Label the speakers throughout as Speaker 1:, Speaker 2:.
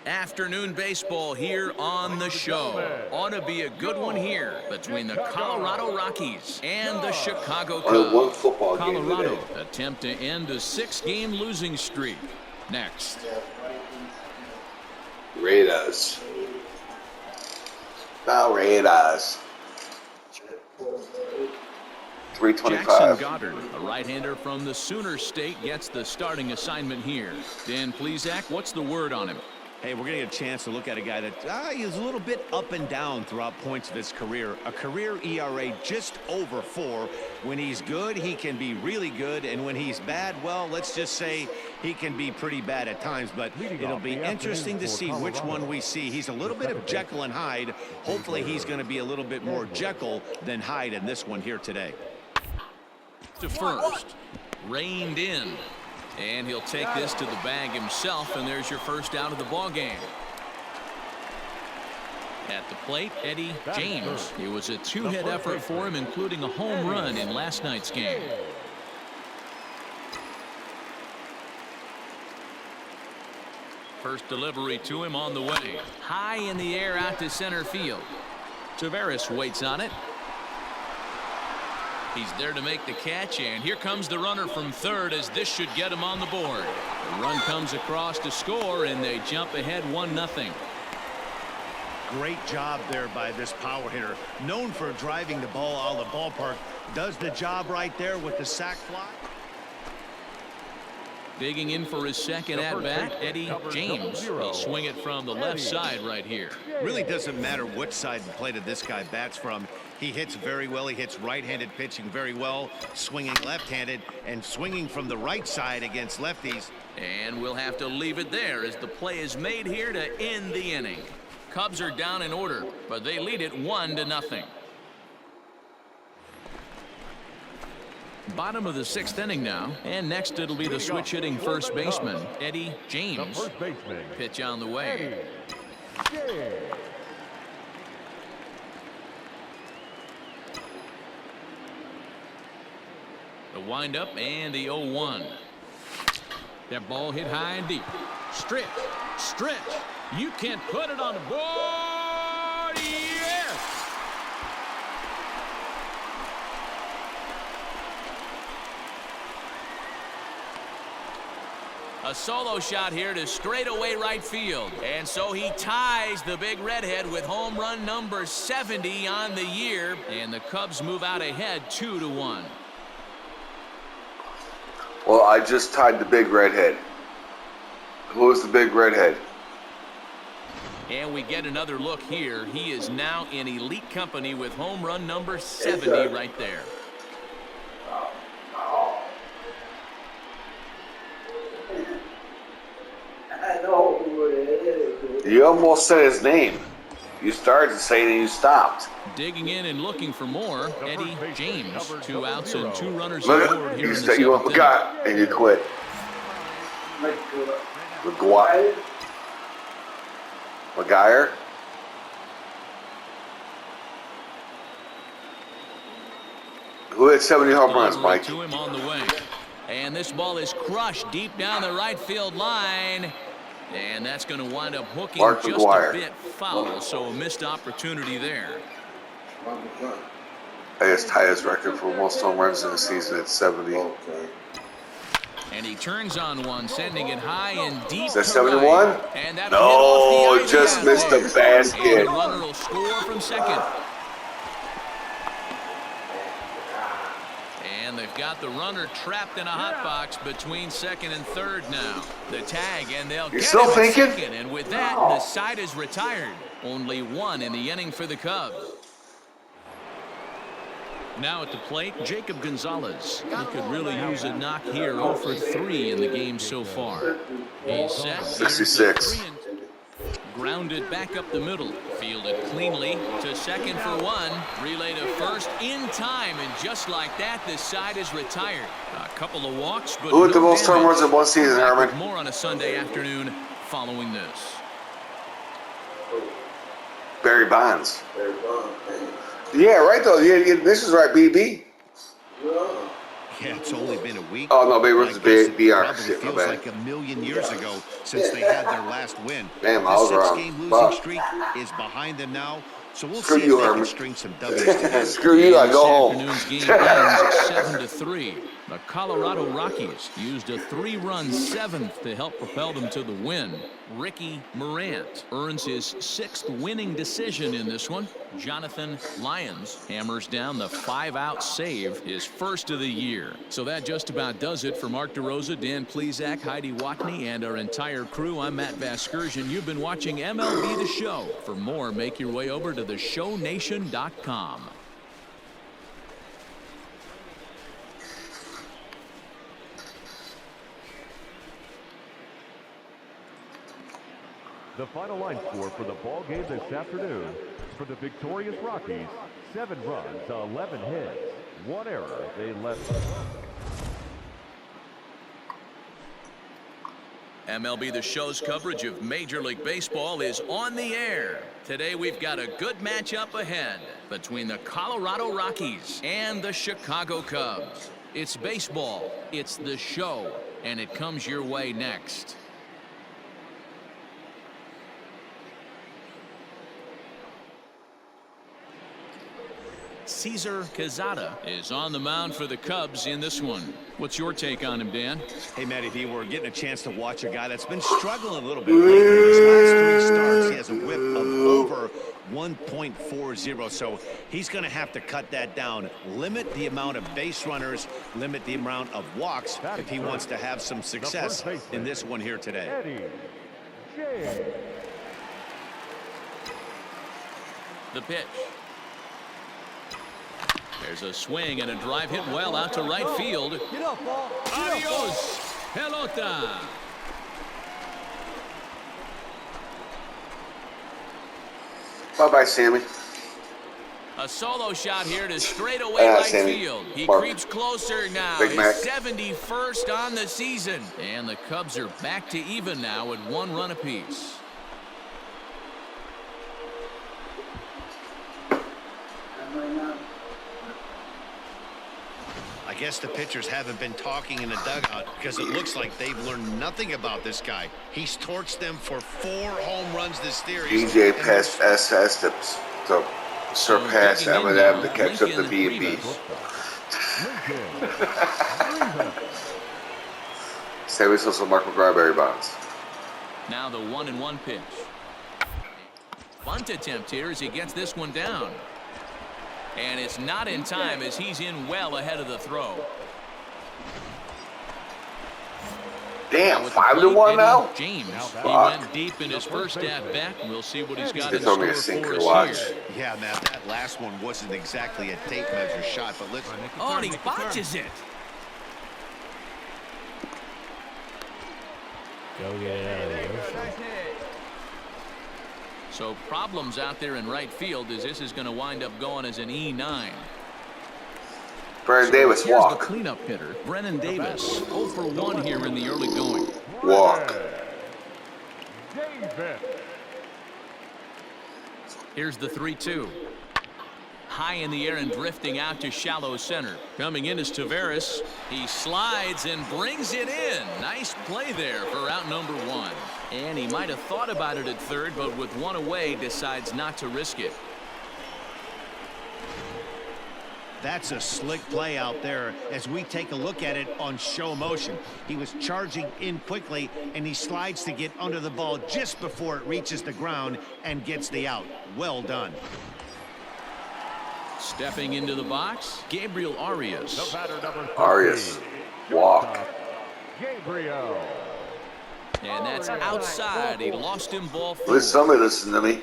Speaker 1: Afternoon baseball here on the show. Ought to be a good one here between the Colorado Rockies and the Chicago Cubs.
Speaker 2: One football game
Speaker 1: Colorado
Speaker 2: today.
Speaker 1: attempt to end a 6-game losing streak. Next.
Speaker 2: Raiders. Now Raiders. 325.
Speaker 1: Jackson Goddard, a right-hander from the Sooner State, gets the starting assignment here. Dan Plesac, what's the word on him?
Speaker 3: Hey, we're going to get a chance to look at a guy that is a little bit up and down throughout points of his career. A career ERA just over 4. When he's good, he can be really good. And when he's bad, well, let's just say he can be pretty bad at times. But it'll be interesting to see which one we see. He's a little bit of Jekyll and Hyde. Hopefully he's going to be a little bit more Jekyll than Hyde in this one here today.
Speaker 1: To first. Reined in. And he'll take this to the bag himself, and there's your first out of the ball game. At the plate, Eddie James. It was a 2-hit effort for him, including a home run in last night's game. First delivery to him on the way. High in the air out to center field. Taveras waits on it. He's there to make the catch, and here comes the runner from third, as this should get him on the board. The run comes across to score, and they jump ahead 1-0.
Speaker 3: Great job there by this power hitter. Known for driving the ball out of the ballpark. Does the job right there with the sac fly.
Speaker 1: Digging in for his second at-bat, Eddie James. He'll swing it from the left side right here.
Speaker 3: Really doesn't matter what side of the plate this guy bats from. He hits very well. He hits right-handed pitching very well, swinging left-handed and swinging from the right side against lefties.
Speaker 1: And we'll have to leave it there as the play is made here to end the inning. Cubs are down in order, but they lead it 1-0. Bottom of the 6th inning now, and next it'll be the switch-hitting first baseman, Eddie James. Pitch on the way. The windup and the 0-1. That ball hit high and deep. Stretch. You can't put it on the board. Yes! A solo shot here to straightaway right field. And so he ties the big redhead with home run number 70 on the year. And the Cubs move out ahead 2-1.
Speaker 2: Well, I just tied the big redhead. Who is the big redhead?
Speaker 1: And we get another look here. He is now in elite company with home run number 70 right there.
Speaker 2: You almost said his name. You started to say it and you stopped.
Speaker 1: Digging in and looking for more, Eddie James. 2 outs and 2 runners
Speaker 2: Look,
Speaker 1: aboard here
Speaker 2: you
Speaker 1: in the
Speaker 2: said you
Speaker 1: 7th
Speaker 2: forgot and you quit. McGuire? Who had 70 home runs, Mike?
Speaker 1: To him on the way. And this ball is crushed deep down the right field line. And that's going to wind up hooking
Speaker 2: Mark
Speaker 1: just
Speaker 2: McGuire.
Speaker 1: a bit foul, so a missed opportunity there.
Speaker 2: I guess tied his record for most home runs in the season at 70.
Speaker 1: And he turns on one, sending it high and deep.
Speaker 2: Is that
Speaker 1: to
Speaker 2: 71?
Speaker 1: right. And that
Speaker 2: No,
Speaker 1: hit off the
Speaker 2: just
Speaker 1: IVS
Speaker 2: missed the
Speaker 1: there.
Speaker 2: basket.
Speaker 1: And the runner will score from second. And they've got the runner trapped in a hot box between second and third now. The tag, and they'll get
Speaker 2: still
Speaker 1: him at
Speaker 2: thinking?
Speaker 1: second. And with that, the side is retired. Only 1 in the inning for the Cubs. Now at the plate, Jacob Gonzalez. He could really use a knock here. 0 for 3 in the game so far. He's set.
Speaker 2: 66.
Speaker 1: Grounded back up the middle. Fielded cleanly to second for 1. Relay to first in time. And just like that, this side is retired. A couple of walks, but
Speaker 2: Who had the
Speaker 1: no
Speaker 2: most home
Speaker 1: damage.
Speaker 2: runs in one season,
Speaker 1: Back with
Speaker 2: Herman?
Speaker 1: more on a Sunday afternoon following this.
Speaker 2: Barry Bonds. Yeah, right though. Yeah, this is right, BB.
Speaker 3: Yeah, it's only been a week.
Speaker 2: Oh, no, Babe Ruth is BR.
Speaker 3: Probably
Speaker 2: Shit, my
Speaker 3: feels
Speaker 2: bad.
Speaker 3: like a million years ago since they had their last win.
Speaker 2: Damn, I
Speaker 3: The
Speaker 2: was wrong.
Speaker 3: 6-game losing
Speaker 2: Fuck.
Speaker 3: streak is behind them now, so we'll
Speaker 2: Screw
Speaker 3: see
Speaker 2: you,
Speaker 3: if they
Speaker 2: Herman.
Speaker 3: can string some W's together.
Speaker 2: Screw you, I
Speaker 1: This
Speaker 2: go home.
Speaker 1: afternoon's game ends 7-3. The Colorado Rockies used a 3-run seventh to help propel them to the win. Ricky Morant earns his 6th winning decision in this one. Jonathan Lyons hammers down the 5-out save, his first of the year. So that just about does it for Mark DeRosa, Dan Plesac, Heidi Watney, and our entire crew. I'm Matt Vasgersian. You've been watching MLB The Show. For more, make your way over to theshownation.com.
Speaker 4: The final line score for the ball game this afternoon for the victorious Rockies: 7 runs, 11 hits, 1 error. They left.
Speaker 1: MLB The Show's coverage of Major League Baseball is on the air. Today we've got a good matchup ahead between the Colorado Rockies and the Chicago Cubs. It's baseball, it's the show, and it comes your way next. Cesar Quezada is on the mound for the Cubs in this one. What's your take on him, Dan?
Speaker 3: Hey, Matty V, we're getting a chance to watch a guy that's been struggling a little bit lately. His last 3 starts, he has a whip of over 1.40, so he's going to have to cut that down. Limit the amount of base runners, limit the amount of walks if he wants to have some success in this one here today.
Speaker 4: Eddie James.
Speaker 1: The pitch. There's a swing and a drive hit well out to right field. Adios, pelota.
Speaker 2: Bye-bye, Sammy.
Speaker 1: A solo shot here to straightaway right
Speaker 2: Sammy.
Speaker 1: field. He
Speaker 2: Mark.
Speaker 1: creeps closer now.
Speaker 2: Big
Speaker 1: His
Speaker 2: Mac.
Speaker 1: 71st on the season. And the Cubs are back to even now at 1 run apiece.
Speaker 3: I guess the pitchers haven't been talking in the dugout because it looks like they've learned nothing about this guy. He's torched them for 4 home runs this series.
Speaker 2: DJ passed SS to surpass
Speaker 1: digging in
Speaker 2: Eminem
Speaker 1: now,
Speaker 2: to catch up the
Speaker 1: Lincoln
Speaker 2: B&Bs. Sammy Sosa, Mark McGraw, Barry Bonds.
Speaker 1: Now the 1-1 pitch. Bunt attempt here as he gets this one down. And it's not in time as he's in well ahead of the throw.
Speaker 2: Damn,
Speaker 1: With the
Speaker 2: 5-1
Speaker 1: plate,
Speaker 2: now?
Speaker 1: Eddie James. He
Speaker 2: Fuck.
Speaker 1: went deep in his first at bat. We'll see what he's got
Speaker 2: They
Speaker 1: in
Speaker 2: told me
Speaker 1: store
Speaker 2: to sink
Speaker 1: for
Speaker 2: or
Speaker 1: us
Speaker 2: watch.
Speaker 1: here.
Speaker 3: Yeah, Matt, that last one wasn't exactly a tape measure shot, but let's...
Speaker 1: Oh, and he botches it.
Speaker 5: Go get it out of the ocean.
Speaker 1: So problems out there in right field as this is going to wind up going as an E9.
Speaker 2: Brandon Davis,
Speaker 1: Here's the
Speaker 2: walk.
Speaker 1: cleanup hitter, Brennan Davis. 0 for 1 here in the early going.
Speaker 2: Walk.
Speaker 4: Davis.
Speaker 1: Here's the 3-2. High in the air and drifting out to shallow center. Coming in is Taveras. He slides and brings it in. Nice play there for out number 1. And he might have thought about it at third, but with 1 away, decides not to risk it.
Speaker 3: That's a slick play out there as we take a look at it on show motion. He was charging in quickly, and he slides to get under the ball just before it reaches the ground and gets the out. Well done.
Speaker 1: Stepping into the box, Gabriel Arias.
Speaker 4: The batter, number 13.
Speaker 2: Arias, walk.
Speaker 4: Gabriel.
Speaker 1: And that's outside. He lost him ball 4.
Speaker 2: Let somebody listen to me.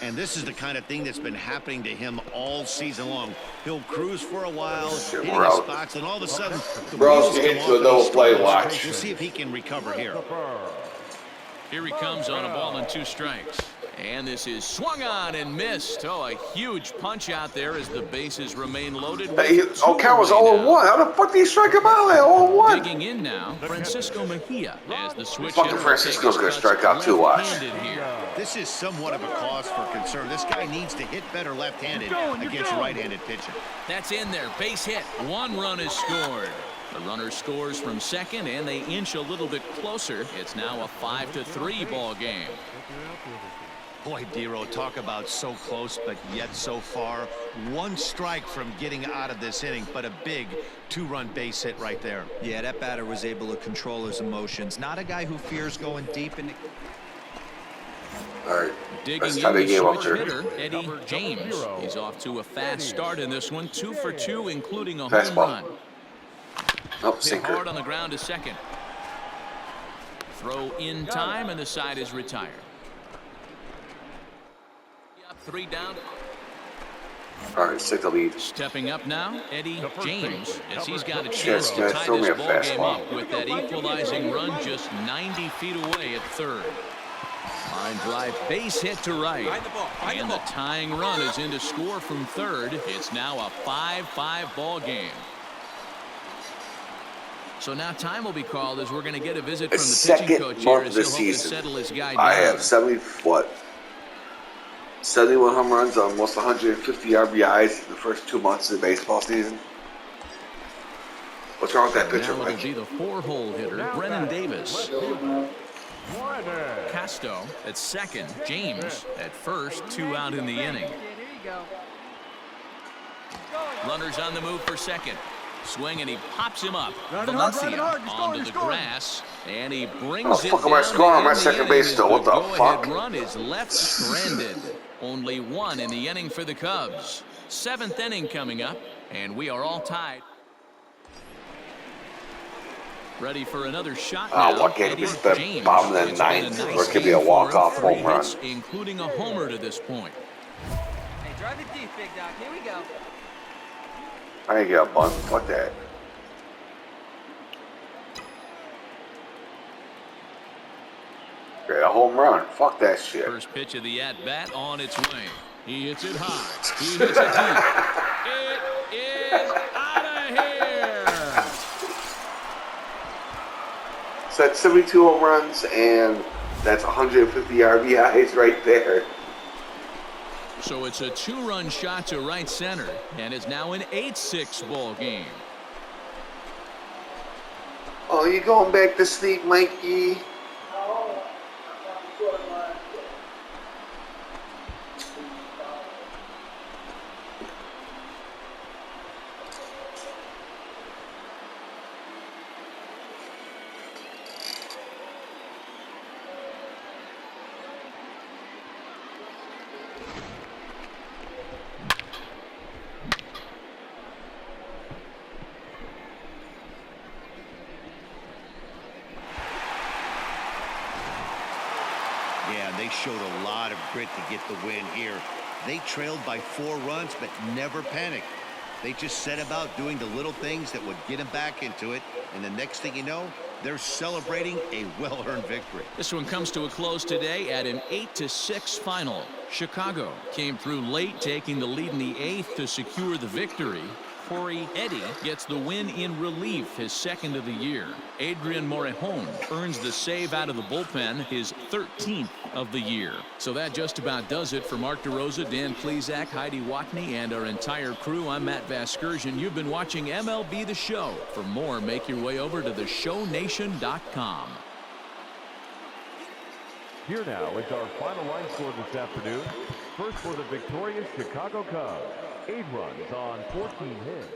Speaker 3: And this is the kind of thing that's been happening to him all season long. He'll cruise for a while,
Speaker 2: Shit,
Speaker 3: hitting
Speaker 2: we're
Speaker 3: his
Speaker 2: out.
Speaker 3: spots, and all of a sudden, the
Speaker 2: Bro,
Speaker 3: wheels
Speaker 2: you
Speaker 3: come
Speaker 2: get
Speaker 3: off
Speaker 2: to a
Speaker 3: and he
Speaker 2: double play,
Speaker 3: struggles.
Speaker 2: watch.
Speaker 3: We'll see if he can recover here.
Speaker 1: Here he comes on a ball and 2 strikes. And this is swung on and missed. Oh, a huge punch out there as the bases remain loaded.
Speaker 2: Hey, Cal was
Speaker 1: away
Speaker 2: 0-1.
Speaker 1: now.
Speaker 2: How the fuck did he strike him out like 0-1?
Speaker 1: Digging in now, Francisco Mejia as the switch
Speaker 2: Fucking
Speaker 1: hitter
Speaker 2: Francisco's
Speaker 1: takes
Speaker 2: gonna
Speaker 1: cuts
Speaker 2: strike out too, watch.
Speaker 1: left-handed here.
Speaker 3: This is somewhat of a cause for concern. This guy needs to hit better left-handed against right-handed pitching.
Speaker 1: That's in there. Base hit. 1 run is scored. The runner scores from second, and they inch a little bit closer. It's now a 5-3 ball game.
Speaker 3: Boy, Dero, talk about so close, but yet so far. One strike from getting out of this inning, but a big two-run base hit right there.
Speaker 6: Yeah, that batter was able to control his emotions. Not a guy who fears going deep in.
Speaker 2: All right.
Speaker 1: Digging
Speaker 2: Let's
Speaker 1: in
Speaker 2: tie the
Speaker 1: the
Speaker 2: game up
Speaker 1: switch
Speaker 2: here.
Speaker 1: hitter, Eddie James. He's off to a fast start in this one, 2 for 2, including a home
Speaker 2: Fastball.
Speaker 1: run.
Speaker 2: Nope,
Speaker 1: Hit
Speaker 2: sinker.
Speaker 1: hard on the ground to second. Throw in time, and the side is retired. 3 down.
Speaker 2: All right, take the lead.
Speaker 1: Stepping up now, Eddie James, as he's got a chance
Speaker 2: Yes,
Speaker 1: to
Speaker 2: guys,
Speaker 1: tie
Speaker 2: throw me
Speaker 1: this
Speaker 2: a
Speaker 1: ball game
Speaker 2: fastball.
Speaker 1: up with that equalizing run just 90 feet away at third. Line drive base hit to right. And the tying run is in to score from third. It's now a 5-5 ball game. So now time will be called as we're going to get a visit from
Speaker 2: It's
Speaker 1: the pitching
Speaker 2: second
Speaker 1: coach here
Speaker 2: month
Speaker 1: as
Speaker 2: of
Speaker 1: he'll
Speaker 2: the
Speaker 1: hope to
Speaker 2: season.
Speaker 1: settle his guy down.
Speaker 2: I have 71 home runs, almost 150 RBIs in the first 2 months of the baseball season. What's wrong with that pitcher,
Speaker 1: Now it'll
Speaker 2: Mike?
Speaker 1: be the 4-hole hitter, Brennan Davis. Casto at second, James at first, 2 out in the inning. Runners on the move for second. Swing, and he pops him up. Valencia onto the grass, and he brings it
Speaker 2: fuck am I
Speaker 1: down
Speaker 2: scoring? I'm
Speaker 1: in
Speaker 2: at
Speaker 1: the
Speaker 2: second
Speaker 1: inning
Speaker 2: base
Speaker 1: as
Speaker 2: still. What the
Speaker 1: go-ahead
Speaker 2: fuck?
Speaker 1: run is left stranded. Only 1 in the inning for the Cubs. 7th inning coming up, and we are all tied. Ready for another shot now.
Speaker 2: What game
Speaker 1: Eddie
Speaker 2: is the
Speaker 1: James.
Speaker 2: bottom of the
Speaker 1: It's been a
Speaker 2: ninth?
Speaker 1: nice
Speaker 2: Or it could be a
Speaker 1: game for him.
Speaker 2: walk-off
Speaker 1: 3
Speaker 2: home run.
Speaker 1: hits, including a homer to this point.
Speaker 7: Hey, drive it deep, big dog. Here we go.
Speaker 2: I ain't get a bunt. Fuck that. Okay, a home run. Fuck that shit.
Speaker 1: First pitch of the at-bat on its way. He hits it high. He hits it deep. It is out of here.
Speaker 2: So that's 72 home runs, and that's 150 RBIs right there.
Speaker 1: So it's a 2-run shot to right center, and it's now an 8-6 ball game.
Speaker 2: Oh, you going back to sleep, Mikey?
Speaker 3: Yeah, they showed a lot of grit to get the win here. They trailed by 4 runs, but never panicked. They just set about doing the little things that would get them back into it, and the next thing you know, they're celebrating a well-earned victory.
Speaker 1: This one comes to a close today at an 8-6 final. Chicago came through late, taking the lead in the 8th to secure the victory. Corey Eddy gets the win in relief, his 2nd of the year. Adrian Morejon earns the save out of the bullpen, his 13th of the year. So that just about does it for Mark DeRosa, Dan Plesac, Heidi Watney, and our entire crew. I'm Matt Vasgersian. You've been watching MLB The Show. For more, make your way over to theshownation.com.
Speaker 4: Here now is our final line score this afternoon. First for the victorious Chicago Cubs. 8 runs on 14 hits.